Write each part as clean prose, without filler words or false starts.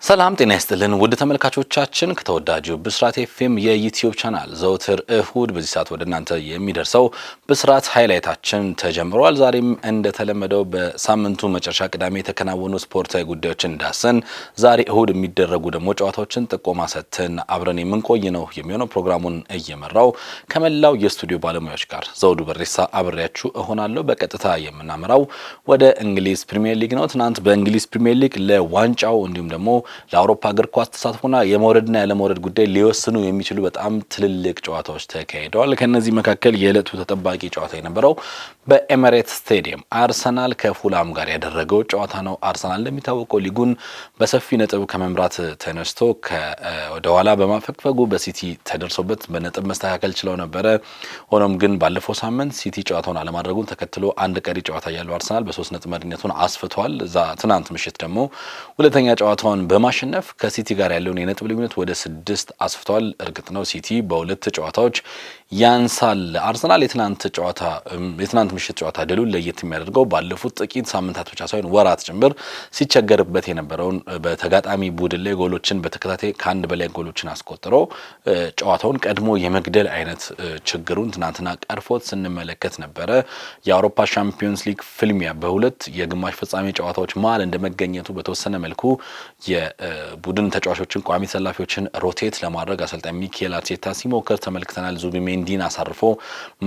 ሰላም ጤና ይስጥልን ውድ ተመልካቾቻችን ከተወዳጁ ብስራት ኤፍኤም የዩቲዩብ ቻናል ዘውትር እሁድ በዚህ ሰዓት ወደ እናንተ የሚደርሰው ብስራት ሃይላይታችን ተጀምሯል። ዛሬም እንደተለመደው በሳምንቱ መጨረሻ ቅዳሜ የተከናወኑ ስፖርታዊ ጉዳዮችን ዳሰን ዛሬ እሁድ የሚደረጉ ደግሞ ጨዋታዎችን ጥቆማ ሰጥተን አብረን የምንቆይ ነው የሚሆነው። ፕሮግራሙን እየመራው ከመላው የስቱዲዮ ባለሙያዎች ጋር ዘውዱ በሬሳ አብሬያችሁ እሆናለሁ። በቀጥታ የምናመራው ወደ እንግሊዝ ፕሪሚየር ሊግ ነው። ትናንት በእንግሊዝ ፕሪሚየር ሊግ ለዋንጫው እንዲሁም ደግሞ ለአውሮፓ እግር ኳስ ተሳትፎና የመውረድና ያለመውረድ ጉዳይ ሊወስኑ የሚችሉ በጣም ትልልቅ ጨዋታዎች ተካሂደዋል። ከነዚህ መካከል የዕለቱ ተጠባቂ ጨዋታ የነበረው በኤሚሬትስ ስቴዲየም አርሰናል ከፉላም ጋር ያደረገው ጨዋታ ነው። አርሰናል እንደሚታወቀው ሊጉን በሰፊ ነጥብ ከመምራት ተነስቶ ወደ ኋላ በማፈግፈጉ በሲቲ ተደርሶበት በነጥብ መስተካከል ችለው ነበረ። ሆኖም ግን ባለፈው ሳምንት ሲቲ ጨዋታውን አለማድረጉን ተከትሎ አንድ ቀሪ ጨዋታ ያለው አርሰናል በ3 ነጥብ መሪነቱን አስፍቷል። ትናንት ምሽት ደግሞ ሁለተኛ ጨዋታውን በማሸነፍ ከሲቲ ጋር ያለውን የነጥብ ልዩነት ወደ 6 አስፍቷል። እርግጥ ነው ሲቲ በሁለት ጨዋታዎች ያንሳል። አርሰናል የትናንት ምሽት ጨዋታ ድሉን ለየት የሚያደርገው ባለፉት ጥቂት ሳምንታት ብቻ ሳይሆን ወራት ጭምር ሲቸገርበት የነበረውን በተጋጣሚ ቡድን ላይ ጎሎችን በተከታታይ ከአንድ በላይ ጎሎችን አስቆጥሮ ጨዋታውን ቀድሞ የመግደል አይነት ችግሩን ትናንትና ቀርፎት ስንመለከት ነበረ። የአውሮፓ ሻምፒዮንስ ሊግ ፍልሚያ በሁለት የግማሽ ፍጻሜ ጨዋታዎች መሀል እንደመገኘቱ በተወሰነ መልኩ የቡድን ተጫዋቾችን ቋሚ ተሰላፊዎችን ሮቴት ለማድረግ አሰልጣኝ ሚኬል አርቴታ ሲሞክር ተመልክተናል። ዙቢሜንዲን አሳርፎ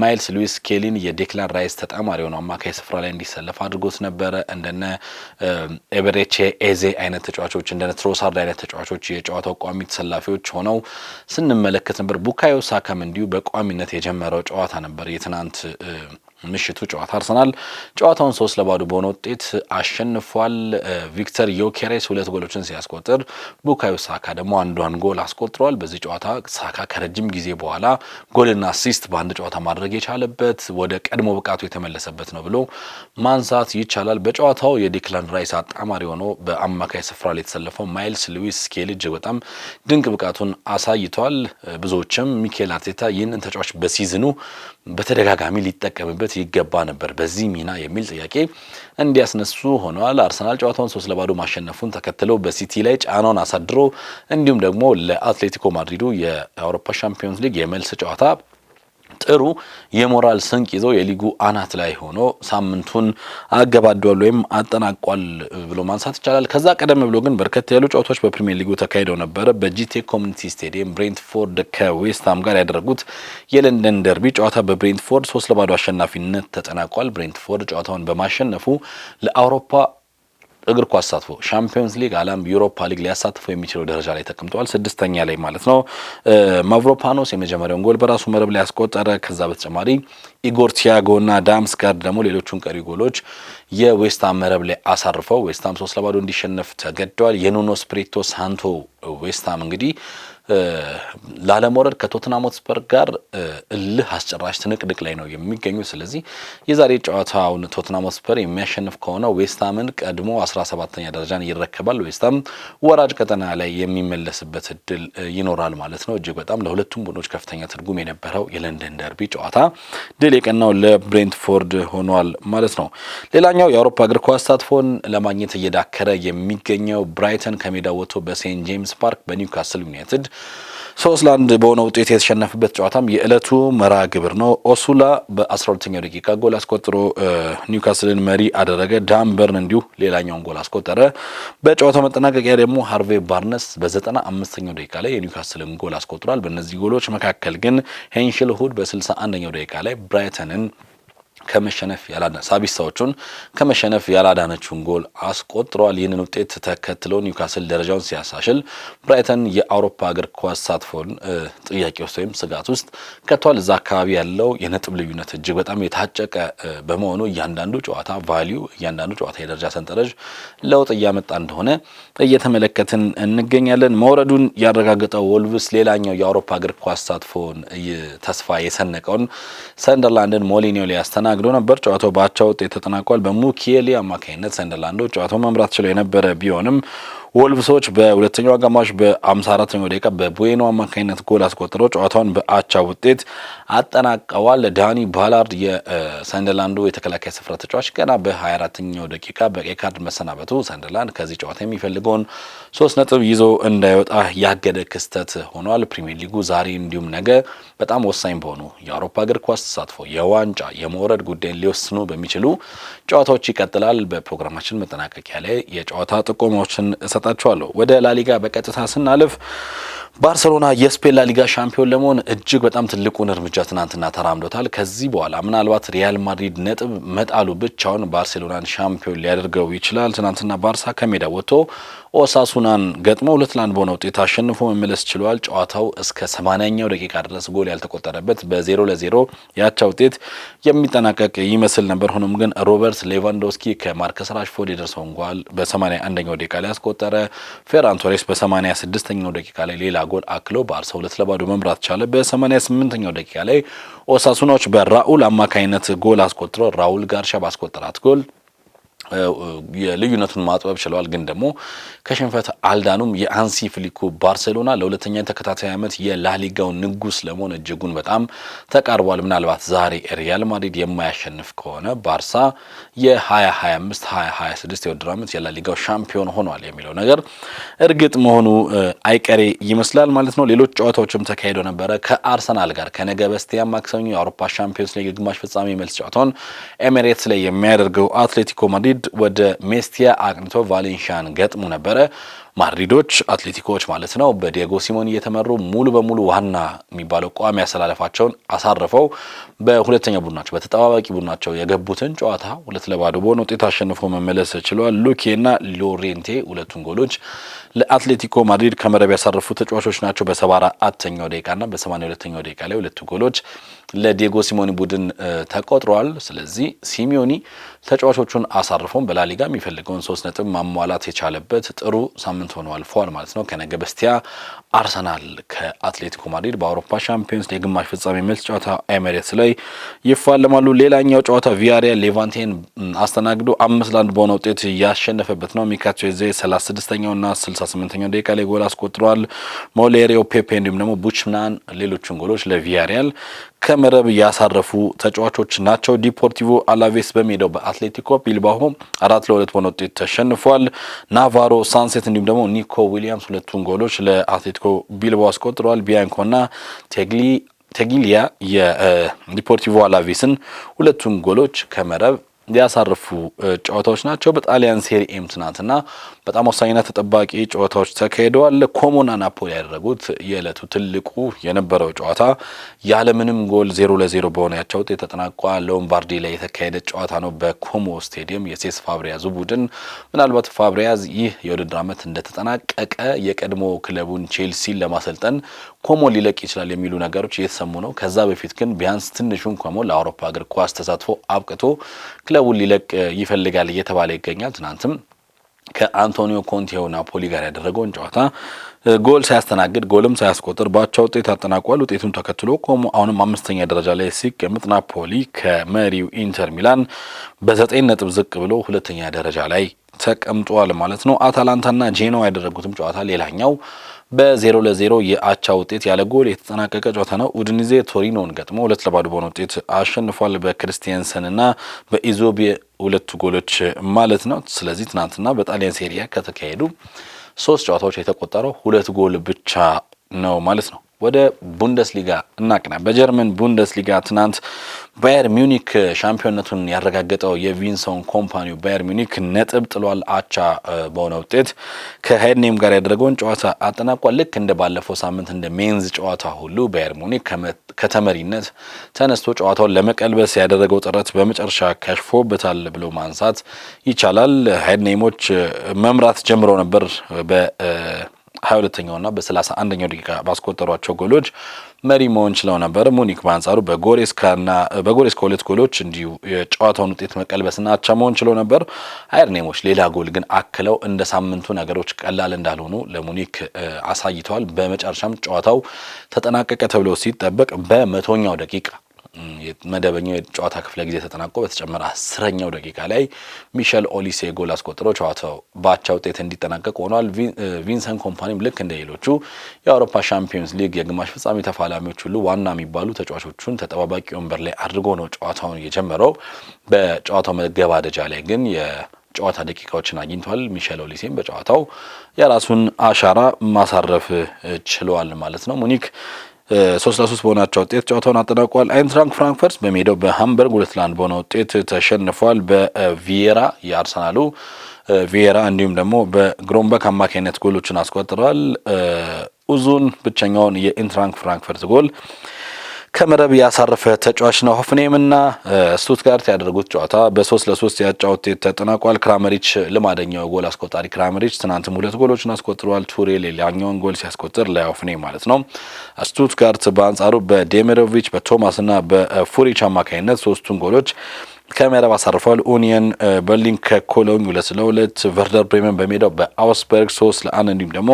ማይልስ ሉዊስ ኬሊን የዴክላን ራይስ ተጣማሪ የሆነው አማካይ ስፍራ ላይ እንዲሰለፍ አድርጎት ነበረ። እንደነ ኤበሬቼ ኤዜ አይነት ተጫዋቾች እንደነ ትሮሳርድ አይነት ተጫዋቾች የጨዋታው ቋሚ ተሰላፊዎች ሆነው ስንመለከት ነበር። ቡካዮ ሳካም እንዲሁ በቋሚነት የጀመረው ጨዋታ ነበር የትናንት ምሽቱ ጨዋታ። አርሰናል ጨዋታውን 3-0 በሆነ ውጤት አሸንፏል። ቪክተር ዮኬሬስ 2 ጎሎችን ሲያስቆጥር ቡካዮ ሳካ ደግሞ አንዷን ጎል አስቆጥሯል። በዚህ ጨዋታ ሳካ ከረጅም ጊዜ በኋላ ጎልና አሲስት በአንድ ጨዋታ ማድረግ የቻለበት ወደ ቀድሞ ብቃቱ የተመለሰበት ነው ብሎ ማንሳት ይቻላል። በጨዋታው የዴክላን ራይስ አጣማሪ ሆኖ በአማካይ ስፍራ ላይ የተሰለፈው ማይልስ ሉዊስ ስኬሊ እጅግ በጣም ድንቅ ብቃቱን አሳይቷል። ብዙዎችም ሚኬል አርቴታ ይህንን ተጫዋች በሲዝኑ በተደጋጋሚ ሊጠቀምበት ይገባ ነበር በዚህ ሚና የሚል ጥያቄ እንዲያስነሱ ሆነዋል። አርሰናል ጨዋታውን 3-0 ማሸነፉን ተከትለው በሲቲ ላይ ጫናውን አሳድሮ እንዲሁም ደግሞ ለአትሌቲኮ ማድሪዱ የአውሮፓ ሻምፒዮንስ ሊግ የመልስ ጨዋታ ጥሩ የሞራል ስንቅ ይዞ የሊጉ አናት ላይ ሆኖ ሳምንቱን አገባዷል ወይም አጠናቋል ብሎ ማንሳት ይቻላል። ከዛ ቀደም ብሎ ግን በርከት ያሉ ጨዋታዎች በፕሪሚየር ሊጉ ተካሂደው ነበረ። በጂቲኤ ኮሚኒቲ ስቴዲየም ብሬንትፎርድ ከዌስትሃም ጋር ያደረጉት የለንደን ደርቢ ጨዋታ በብሬንትፎርድ 3-0 አሸናፊነት ተጠናቋል። ብሬንትፎርድ ጨዋታውን በማሸነፉ ለአውሮፓ እግር ኳስ ተሳትፎ ሻምፒዮንስ ሊግ አለም ዩሮፓ ሊግ ሊያሳትፈው የሚችለው ደረጃ ላይ ተቀምጧል። 6ኛ ላይ ማለት ነው። ማቭሮፓኖስ የመጀመሪያውን ጎል በራሱ መረብ ላይ ያስቆጠረ። ከዛ በተጨማሪ ኢጎር ቲያጎ እና ዳምስጋርድ ደግሞ ሌሎቹን ቀሪ ጎሎች የዌስትሃም መረብ ላይ አሳርፈው ዌስትሃም 3-0 እንዲሸነፍ ተገደዋል። የኑኖ ስፒሪቶ ሳንቶ ዌስትሃም እንግዲህ ላለመውረድ ከቶተንሃም ሆትስፐር ጋር እልህ አስጨራሽ ትንቅንቅ ላይ ነው የሚገኙ። ስለዚህ የዛሬ ጨዋታውን ቶተንሃም ሆትስፐር የሚያሸንፍ ከሆነ ዌስትሃምን ቀድሞ 17ኛ ደረጃን ይረከባል። ዌስትሃም ወራጅ ቀጠና ላይ የሚመለስበት እድል ይኖራል ማለት ነው። እጅግ በጣም ለሁለቱም ቡድኖች ከፍተኛ ትርጉም የነበረው የለንደን ደርቢ ጨዋታ ድል የቀናው ለብሬንትፎርድ ሆኗል ማለት ነው። ሌላኛው የአውሮፓ እግር ኳስ ተሳትፎን ለማግኘት እየዳከረ የሚገኘው ብራይተን ከሜዳ ወጥቶ በሴንት ጄምስ ፓርክ በኒውካስል ዩናይትድ 3-1 በሆነ ውጤት የተሸነፈበት ጨዋታም የዕለቱ መርሃ ግብር ነው። ኦሱላ በ12ኛው ደቂቃ ጎል አስቆጥሮ ኒውካስልን መሪ አደረገ። ዳንበርን እንዲሁ ሌላኛውን ጎል አስቆጠረ። በጨዋታው መጠናቀቂያ ደግሞ ሃርቬ ባርነስ በ95ኛው ደቂቃ ላይ የኒውካስልን ጎል አስቆጥሯል። በእነዚህ ጎሎች መካከል ግን ሄንሽል ሁድ በ61ኛው ደቂቃ ላይ ብራይተንን ከመሸነፍ ሳቢሳዎቹን ከመሸነፍ ያላዳነችውን ጎል አስቆጥሯል። ይህንን ውጤት ተከትሎ ኒውካስል ደረጃውን ሲያሻሽል ብራይተን የአውሮፓ እግር ኳስ ተሳትፎን ጥያቄ ውስጥ ወይም ስጋት ውስጥ ከቷል። እዛ አካባቢ ያለው የነጥብ ልዩነት እጅግ በጣም የታጨቀ በመሆኑ እያንዳንዱ ጨዋታ ቫልዩ እያንዳንዱ ጨዋታ የደረጃ ሰንጠረዥ ለውጥ እያመጣ እንደሆነ እየተመለከትን እንገኛለን። መውረዱን ያረጋገጠው ወልቭስ ሌላኛው የአውሮፓ እግር ኳስ ተሳትፎን ተስፋ የሰነቀውን ሰንደርላንድን ሞሊኒዮ ላይ ያስተናግዶ ነበር። ጨዋታው በአቻ ውጤት ተጠናቋል። በሙኪየሊ አማካይነት ሰንደርላንዶች ጨዋታው መምራት ችለው የነበረ ቢሆንም ወልቭሶች በሁለተኛው አጋማሽ በ54ኛው ደቂቃ በቡዌኖ አማካኝነት ጎል አስቆጥረው ጨዋታውን በአቻ ውጤት አጠናቀዋል። ዳኒ ባላርድ የሰንደርላንዱ የተከላካይ ስፍራ ተጫዋች ገና በ24ኛው ደቂቃ በቀይ ካርድ መሰናበቱ ሰንደርላንድ ከዚህ ጨዋታ የሚፈልገውን 3 ነጥብ ይዞ እንዳይወጣ ያገደ ክስተት ሆኗል። ፕሪሚየር ሊጉ ዛሬ እንዲሁም ነገ በጣም ወሳኝ በሆኑ የአውሮፓ እግር ኳስ ተሳትፎ የዋንጫ የመውረድ ጉዳይን ሊወስኑ በሚችሉ ጨዋታዎች ይቀጥላል። በፕሮግራማችን መጠናቀቂያ ላይ የጨዋታ ጥቆማዎችን እሰጣችኋለሁ። ወደ ላሊጋ በቀጥታ ስናልፍ ባርሴሎና የስፔን ላሊጋ ሻምፒዮን ለመሆን እጅግ በጣም ትልቁን እርምጃ ትናንትና ተራምዶታል። ከዚህ በኋላ ምናልባት ሪያል ማድሪድ ነጥብ መጣሉ ብቻውን ባርሴሎናን ሻምፒዮን ሊያደርገው ይችላል። ትናንትና ባርሳ ከሜዳ ወጥቶ ኦሳሱናን ገጥሞ 2-1 በሆነ ውጤት አሸንፎ መመለስ ችሏል። ጨዋታው እስከ 80ኛው ደቂቃ ድረስ ጎል ያልተቆጠረበት በ0-0 ያቻ ውጤት የሚጠናቀቅ ይመስል ነበር። ሆኖም ግን ሮበርት ሌቫንዶስኪ ከማርከስ ራሽፎርድ የደረሰውን ጎል በ81ኛው ደቂቃ ላይ ያስቆጠረ። ፌራን ቶሬስ በ86ኛው ደቂቃ ላይ ሌላ ጎል አክሎ ባርሳ 2-0 መምራት ቻለ። በ88ኛው ደቂቃ ላይ ኦሳሱናዎች በራኡል አማካይነት ጎል አስቆጥሮ ራኡል ጋርሻ ባስቆጠራት ጎል የልዩነቱን ማጥበብ ችለዋል። ግን ደግሞ ከሽንፈት አልዳኑም። የአንሲ ፍሊኩ ባርሴሎና ለሁለተኛ ተከታታይ ዓመት የላሊጋው ንጉስ ለመሆን እጅጉን በጣም ተቃርቧል። ምናልባት ዛሬ ሪያል ማድሪድ የማያሸንፍ ከሆነ ባርሳ የ2025 2026 የውድድር ዓመት የላሊጋው ሻምፒዮን ሆኗል የሚለው ነገር እርግጥ መሆኑ አይቀሬ ይመስላል ማለት ነው። ሌሎች ጨዋታዎችም ተካሂደው ነበረ። ከአርሰናል ጋር ከነገ በስቲያ ማክሰኞ የአውሮፓ ሻምፒዮንስ ሊግ ግማሽ ፍጻሜ መልስ ጨዋታውን ኤሚሬትስ ላይ የሚያደርገው አትሌቲኮ ማድሪድ ወደ ሜስቲያ አቅንቶ ቫሌንሺያን ገጥሞ ነበረ። ማድሪዶች አትሌቲኮዎች ማለት ነው በዲየጎ ሲሞኒ እየተመሩ ሙሉ በሙሉ ዋና የሚባለው ቋሚ ያሰላለፋቸውን አሳርፈው በሁለተኛ ቡድናቸው በተጠባባቂ ቡድናቸው የገቡትን ጨዋታ 2-0 በሆነ ውጤት አሸንፎ መመለስ ችሏል። ሉኬና ሎሬንቴ ሁለቱን ጎሎች ለአትሌቲኮ ማድሪድ ከመረብ ያሳረፉ ተጫዋቾች ናቸው። በ74ኛው ደቂቃና በ82ኛው ደቂቃ ላይ ሁለቱ ጎሎች ለዲየጎ ሲሞኒ ቡድን ተቆጥረዋል። ስለዚህ ሲሞኒ ተጫዋቾቹን አሳርፎም በላሊጋ የሚፈልገውን 3 ነጥብ ማሟላት የቻለበት ጥሩ ሳምንት ሆኖ አልፏል ማለት ነው። ከነገ በስቲያ አርሰናል ከአትሌቲኮ ማድሪድ በአውሮፓ ሻምፒዮንስ ሊግ ግማሽ ፍጻሜ መልስ ጨዋታ ኤሚሬትስ ላይ ይፋለማሉ። ሌላኛው ጨዋታ ቪያሪያል ሌቫንቴን አስተናግዶ 5-1 በሆነ ውጤት ያሸነፈበት ነው። ሚካኤል ዜ 36ኛውና 68ኛው ደቂቃ ላይ ጎል አስቆጥረዋል። ሞሌሪዮ ፔፔ እንዲሁም ደግሞ ቡችናን ሌሎችን ጎሎች ለቪያሪያል ከመረብ ያሳረፉ ተጫዋቾች ናቸው። ዲፖርቲቮ አላቬስ በሜዳው በአትሌቲኮ ቢልባኦ 4-2 በሆነ ውጤት ተሸንፏል። ናቫሮ ሳንሴት እንዲሁም ደግሞ ኒኮ ዊሊያምስ ሁለቱን ጎሎች ለአትሌቲኮ ቢልባኦ አስቆጥረዋል። ቢያንኮና ቴግሊያ የዲፖርቲቮ አላቬስን ሁለቱን ጎሎች ከመረብ ያሳርፉ ጨዋታዎች ናቸው። በጣሊያን ሴሪኤም ትናንትና በጣም ወሳኝና ተጠባቂ ጨዋታዎች ተካሂደዋል። ኮሞና ናፖሊ ያደረጉት የዕለቱ ትልቁ የነበረው ጨዋታ ያለምንም ጎል 0-0 በሆነ ያቻ ውጤት ተጠናቋል። ሎምባርዲ ላይ የተካሄደ ጨዋታ ነው በኮሞ ስቴዲየም። የሴስ ፋብሪያዙ ቡድን ምናልባት ፋብሪያዝ ይህ የውድድር ዓመት እንደተጠናቀቀ የቀድሞ ክለቡን ቼልሲን ለማሰልጠን ኮሞ ሊለቅ ይችላል የሚሉ ነገሮች እየተሰሙ ነው። ከዛ በፊት ግን ቢያንስ ትንሹን ኮሞ ለአውሮፓ እግር ኳስ ተሳትፎ አብቅቶ ክለቡን ሊለቅ ይፈልጋል እየተባለ ይገኛል። ትናንትም ከአንቶኒዮ ኮንቴው ናፖሊ ጋር ያደረገውን ጨዋታ ጎል ሳያስተናግድ ጎልም ሳያስቆጥር ባቻ ውጤት አጠናቋል። ውጤቱን ተከትሎ ኮሞ አሁንም 5ኛ ደረጃ ላይ ሲቀመጥ ናፖሊ ከመሪው ኢንተር ሚላን በ9 ነጥብ ዝቅ ብሎ 2ኛ ደረጃ ላይ ተቀምጧል ማለት ነው። አታላንታና ጄኖዋ ያደረጉትም ጨዋታ ሌላኛው በ0-0 የአቻ ውጤት ያለ ጎል የተጠናቀቀ ጨዋታ ነው። ኡዲኒዜ ቶሪኖን ገጥሞ 2-0 በሆነ ውጤት አሸንፏል። በክሪስቲያንሰንና በኢዞቤ ሁለቱ ጎሎች ማለት ነው። ስለዚህ ትናንትና በጣሊያን ሴሪያ ከተካሄዱ 3 ጨዋታዎች የተቆጠረው 2 ጎል ብቻ ነው ማለት ነው። ወደ ቡንደስሊጋ እናቅና። በጀርመን ቡንደስሊጋ ትናንት ባየር ሚዩኒክ ሻምፒዮንነቱን ያረጋገጠው የቪንሰን ኮምፓኒው ባየር ሚዩኒክ ነጥብ ጥሏል። አቻ በሆነ ውጤት ከሄድኔም ጋር ያደረገውን ጨዋታ አጠናቋል። ልክ እንደ ባለፈው ሳምንት እንደ ሜንዝ ጨዋታ ሁሉ ባየር ሚዩኒክ ከተመሪነት ተነስቶ ጨዋታውን ለመቀልበስ ያደረገው ጥረት በመጨረሻ ከሽፎበታል ብሎ ማንሳት ይቻላል። ሄድኔሞች መምራት ጀምረው ነበር በ22ኛውና በ31ኛው ደቂቃ ባስቆጠሯቸው ጎሎች መሪ መሆን ችለው ነበር። ሙኒክ በአንጻሩ በጎሬስካ 2 ጎሎች እንዲሁ የጨዋታውን ውጤት መቀልበስና አቻ መሆን ችለው ነበር። ሄድኔሞች ሌላ ጎል ግን አክለው እንደ ሳምንቱ ነገሮች ቀላል እንዳልሆኑ ለሙኒክ አሳይተዋል። በመጨረሻም ጨዋታው ተጠናቀቀ ተብሎ ሲጠበቅ በ100ኛው ደቂቃ መደበኛው የጨዋታ ክፍለ ጊዜ ተጠናቆ በተጨመረ 10ኛው ደቂቃ ላይ ሚሼል ኦሊሴ ጎል አስቆጥሮ ጨዋታው በአቻ ውጤት እንዲጠናቀቅ ሆኗል። ቪንሰንት ኮምፓኒም ልክ እንደ ሌሎቹ የአውሮፓ ሻምፒዮንስ ሊግ የግማሽ ፍጻሜ ተፋላሚዎች ሁሉ ዋና የሚባሉ ተጫዋቾቹን ተጠባባቂ ወንበር ላይ አድርጎ ነው ጨዋታውን የጀመረው። በጨዋታው መገባደጃ ላይ ግን ጨዋታ ደቂቃዎችን አግኝቷል። ሚሼል ኦሊሴም በጨዋታው የራሱን አሻራ ማሳረፍ ችሏል ማለት ነው። ሙኒክ 3-3 በሆናቸው ውጤት ጨዋታውን አጠናቋል። አይንትራንክ ፍራንክፈርት በሜዳው በሃምበርግ 2-1 በሆነ ውጤት ተሸንፏል። በቪየራ የአርሰናሉ ቪየራ እንዲሁም ደግሞ በግሮምበክ አማካኝነት ጎሎችን አስቆጥረዋል። ኡዙን ብቸኛውን የኢንትራንክ ፍራንክፈርት ጎል ከመረብ ያሳረፈ ተጫዋች ነው። ሆፍኔምና ስቱትጋርት ያደረጉት ጨዋታ በ3-3 ያቻ ውጤት ተጠናቋል። ክራመሪች ልማደኛው ጎል አስቆጣሪ ክራመሪች ትናንትም 2 ጎሎችን አስቆጥሯል። ቱሬ ሌላኛውን ጎል ሲያስቆጥር ለሆፍኔም ማለት ነው። ስቱትጋርት በአንጻሩ በዴሜሮቪች በቶማስና በፉሪች አማካኝነት 3ቱን ጎሎች ከመረብ አሳርፏል። ኡኒየን በርሊን ከኮሎኝ 2-2፣ ቨርደር ብሬመን በሜዳው በአውስበርግ 3-1 እንዲሁም ደግሞ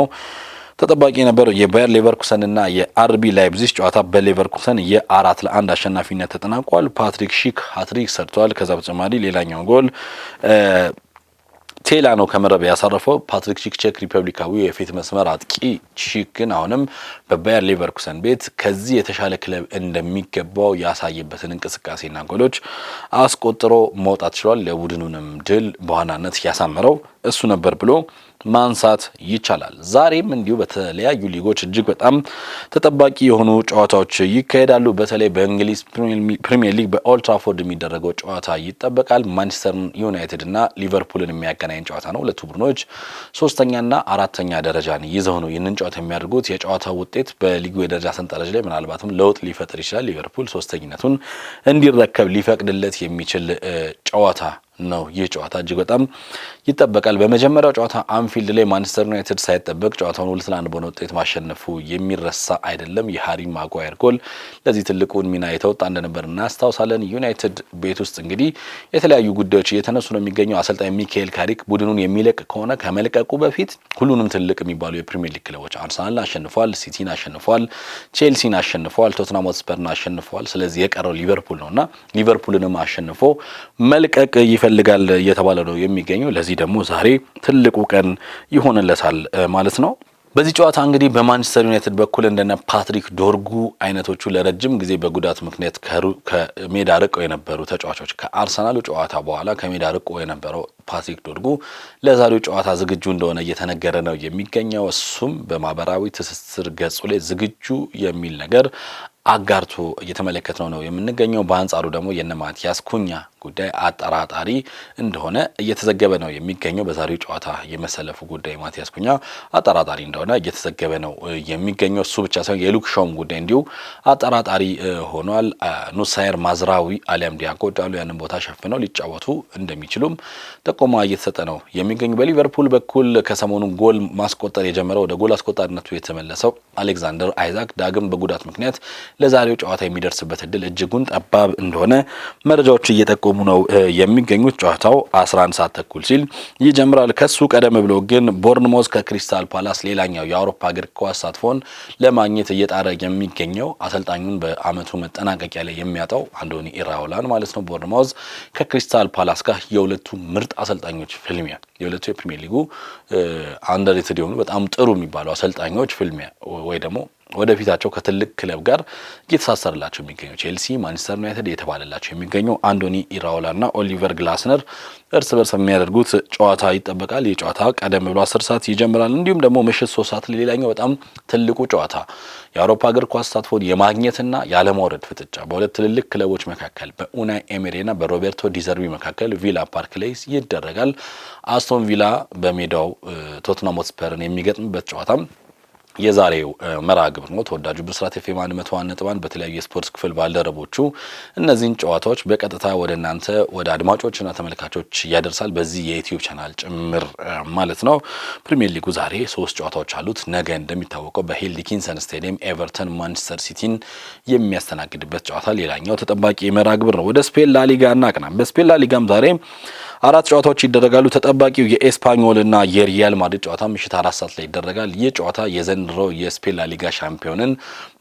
ተጠባቂ የነበረው የባየር ሌቨርኩሰን እና የአርቢ ላይፕዚግ ጨዋታ በሌቨርኩሰን የ4-1 አሸናፊነት ተጠናቋል። ፓትሪክ ሺክ ሃትሪክ ሰርቷል። ከዛ በተጨማሪ ሌላኛው ጎል ቴላ ነው ከመረብ ያሳረፈው። ፓትሪክ ሺክ ቼክ ሪፐብሊካዊ የፊት መስመር አጥቂ ሺክ ግን አሁንም በባየር ሌቨርኩሰን ቤት ከዚህ የተሻለ ክለብ እንደሚገባው ያሳየበትን እንቅስቃሴና ጎሎች አስቆጥሮ መውጣት ችሏል። ለቡድኑንም ድል በዋናነት ያሳመረው እሱ ነበር ብሎ ማንሳት ይቻላል። ዛሬም እንዲሁ በተለያዩ ሊጎች እጅግ በጣም ተጠባቂ የሆኑ ጨዋታዎች ይካሄዳሉ። በተለይ በእንግሊዝ ፕሪሚየር ሊግ በኦልድ ትራፎርድ የሚደረገው ጨዋታ ይጠበቃል። ማንቸስተር ዩናይትድ እና ሊቨርፑልን የሚያገናኝ ጨዋታ ነው። ሁለቱ ቡድኖች 3ኛና 4ኛ ደረጃን ይዘው ነው ይህንን ጨዋታ የሚያደርጉት። የጨዋታው ውጤት በሊጉ የደረጃ ሰንጠረዥ ላይ ምናልባትም ለውጥ ሊፈጥር ይችላል። ሊቨርፑል 3ኝነቱን እንዲረከብ ሊፈቅድለት የሚችል ጨዋታ ነው። ይህ ጨዋታ እጅግ በጣም ይጠበቃል። በመጀመሪያው ጨዋታ አንፊልድ ላይ ማንቸስተር ዩናይትድ ሳይጠበቅ ጨዋታውን 2-1 በሆነ ውጤት ማሸነፉ የሚረሳ አይደለም። የሃሪ ማጓየር ጎል ለዚህ ትልቁን ሚና የተወጣ እንደነበር እናስታውሳለን። ዩናይትድ ቤት ውስጥ እንግዲህ የተለያዩ ጉዳዮች እየተነሱ ነው የሚገኘው። አሰልጣኝ ሚካኤል ካሪክ ቡድኑን የሚለቅ ከሆነ ከመልቀቁ በፊት ሁሉንም ትልቅ የሚባሉ የፕሪሚየር ሊግ ክለቦች አርሰናልን አሸንፏል፣ ሲቲን አሸንፏል፣ ቼልሲን አሸንፏል፣ ቶትናም ሆትስፐርን አሸንፏል። ስለዚህ የቀረው ሊቨርፑል ነውና ሊቨርፑልንም አሸንፎ መልቀቅ ይፈልጋል እየተባለ ነው የሚገኘው። ለዚህ ደግሞ ዛሬ ትልቁ ቀን ይሆንለታል ማለት ነው። በዚህ ጨዋታ እንግዲህ በማንቸስተር ዩናይትድ በኩል እንደነ ፓትሪክ ዶርጉ አይነቶቹ ለረጅም ጊዜ በጉዳት ምክንያት ከሜዳ ርቀው የነበሩ ተጫዋቾች ከአርሰናሉ ጨዋታ በኋላ ከሜዳ ርቆ የነበረው ፓትሪክ ዶርጉ ለዛሬው ጨዋታ ዝግጁ እንደሆነ እየተነገረ ነው የሚገኘው። እሱም በማህበራዊ ትስስር ገጹ ላይ ዝግጁ የሚል ነገር አጋርቶ እየተመለከትነው ነው የምንገኘው። በአንጻሩ ደግሞ የነ ማቲያስ ኩኛ ጉዳይ አጠራጣሪ እንደሆነ እየተዘገበ ነው የሚገኘው። በዛሬው ጨዋታ የመሰለፉ ጉዳይ ማቲያስ ኩኛ አጠራጣሪ እንደሆነ እየተዘገበ ነው የሚገኘው። እሱ ብቻ ሳይሆን የሉክ ሾውም ጉዳይ እንዲሁ አጠራጣሪ ሆኗል። ኑሳይር ማዝራዊ አሊያም ዲያጎ ዳሎ ያንን ቦታ ሸፍነው ሊጫወቱ እንደሚችሉም ጥቆማ እየተሰጠ ነው የሚገኙ። በሊቨርፑል በኩል ከሰሞኑ ጎል ማስቆጠር የጀመረው ወደ ጎል አስቆጣሪነቱ የተመለሰው አሌክዛንደር አይዛክ ዳግም በጉዳት ምክንያት ለዛሬው ጨዋታ የሚደርስበት እድል እጅጉን ጠባብ እንደሆነ መረጃዎች እየጠቆሙ ነው የሚገኙት። ጨዋታው 11 ሰዓት ተኩል ሲል ይጀምራል። ከሱ ቀደም ብሎ ግን ቦርንሞዝ ከክሪስታል ፓላስ ሌላኛው የአውሮፓ እግር ኳስ ተሳትፎን ለማግኘት እየጣረ የሚገኘው አሰልጣኙን በአመቱ መጠናቀቂያ ላይ የሚያጣው አንዶኒ ኢራኦላን ማለት ነው። ቦርንሞዝ ከክሪስታል ፓላስ ጋር የሁለቱ ምርጥ አሰልጣኞች ፍልሚያ የሁለቱ የፕሪሚየር ሊጉ አንደርሬትድ የሆኑ በጣም ጥሩ የሚባሉ አሰልጣኞች ፍልሚያ ወይ ደግሞ ወደፊታቸው ከትልቅ ክለብ ጋር እየተሳሰረላቸው የሚገኙ ቼልሲ፣ ማንቸስተር ዩናይትድ የተባለላቸው የሚገኙ አንዶኒ ኢራኦላና ኦሊቨር ግላስነር እርስ በርስ የሚያደርጉት ጨዋታ ይጠበቃል። ይህ ጨዋታ ቀደም ብሎ 10 ሰዓት ይጀምራል። እንዲሁም ደግሞ ምሽት 3 ሰዓት ሌላኛው በጣም ትልቁ ጨዋታ የአውሮፓ እግር ኳስ ተሳትፎን የማግኘትና ያለማውረድ ፍጥጫ በሁለት ትልልቅ ክለቦች መካከል በኡናይ ኤሜሬና በሮቤርቶ ዲዘርቢ መካከል ቪላ ፓርክ ላይ ይደረጋል። አስቶን ቪላ በሜዳው ቶትናም ሆትስፐርን የሚገጥምበት ጨዋታም የዛሬው መርሃ ግብር ነው። ተወዳጁ ብስራት ኤፍኤም 101.1 በተለያዩ የስፖርት ክፍል ባልደረቦቹ እነዚህን ጨዋታዎች በቀጥታ ወደ እናንተ ወደ አድማጮችና ተመልካቾች ያደርሳል። በዚህ የዩቲዩብ ቻናል ጭምር ማለት ነው። ፕሪሚየር ሊጉ ዛሬ 3 ጨዋታዎች አሉት። ነገ እንደሚታወቀው በሂል ዲኪንሰን ስቴዲየም ኤቨርተን ማንቸስተር ሲቲን የሚያስተናግድበት ጨዋታ ሌላኛው ተጠባቂ መርሃ ግብር ነው። ወደ ስፔን ላሊጋ እናቅና። በስፔን ላሊጋም ዛሬ 4 ጨዋታዎች ይደረጋሉ። ተጠባቂው የኤስፓኞልና የሪያል ማድሪድ ጨዋታ ምሽት 4 ሰዓት ላይ ይደረጋል። ይህ ጨዋታ የዘንድሮ ዘንድሮ የስፔን ላሊጋ ሻምፒዮንን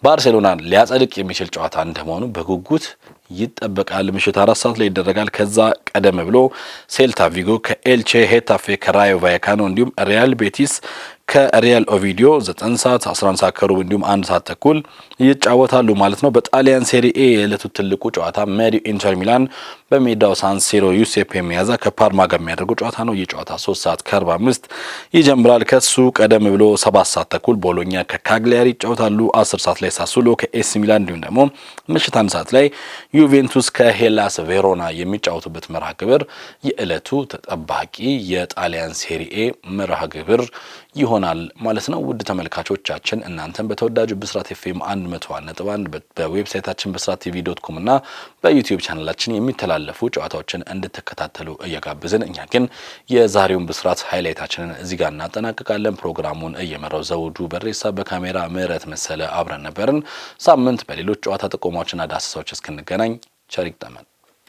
ባርሴሎናን ሊያጸድቅ የሚችል ጨዋታ እንደመሆኑ በጉጉት ይጠበቃል። ምሽት 4 ሰዓት ላይ ይደረጋል። ከዛ ቀደም ብሎ ሴልታ ቪጎ ከኤልቼ፣ ሄታፌ ከራዮ ቫያካኖ እንዲሁም ሪያል ቤቲስ ከሪያል ኦቪዲዮ 9 ሰዓት 11 ሰዓት ከሩብ እንዲሁም 1 ሰዓት ተኩል ይጫወታሉ ማለት ነው። በጣሊያን ሴሪኤ የዕለቱ ትልቁ ጨዋታ መሪው ኢንተር ሚላን በሜዳው ሳን ሲሮ ዩሴፔ ሚያዛ ከፓርማ ጋር የሚያደርጉ ጨዋታ ነው። ይህ ጨዋታ 3 ሰዓት ከ45 ይጀምራል። ከሱ ቀደም ብሎ 7 ሰዓት ተኩል ቦሎኛ ከካግሊያሪ ይጫወታሉ። 10 ሰዓት ላይ ሳሱሎ ከኤሲ ሚላን እንዲሁም ደግሞ ምሽት 1 ሰዓት ላይ ዩቬንቱስ ከሄላስ ቬሮና የሚጫወቱበት መርሃ ግብር የዕለቱ ተጠባቂ የጣሊያን ሴሪኤ መርሃ ግብር ይሆናል ማለት ነው። ውድ ተመልካቾቻችን እናንተም በተወዳጁ ብስራት ኤፍኤም 101.1 በዌብሳይታችን bsrat.tv.com እና በዩቲዩብ ቻናላችን የሚተላለፉ ጨዋታዎችን እንድትከታተሉ እየጋበዝን እኛ ግን የዛሬውን ብስራት ሃይላይታችንን እዚህ ጋር እናጠናቅቃለን። ፕሮግራሙን እየመራው ዘውዱ በሬሳ፣ በካሜራ ምህረት መሰለ አብረን ነበርን። ሳምንት በሌሎች ጨዋታ ጥቆማዎችና ዳሰሳዎች እስክንገናኝ ቸር ይግጠመን።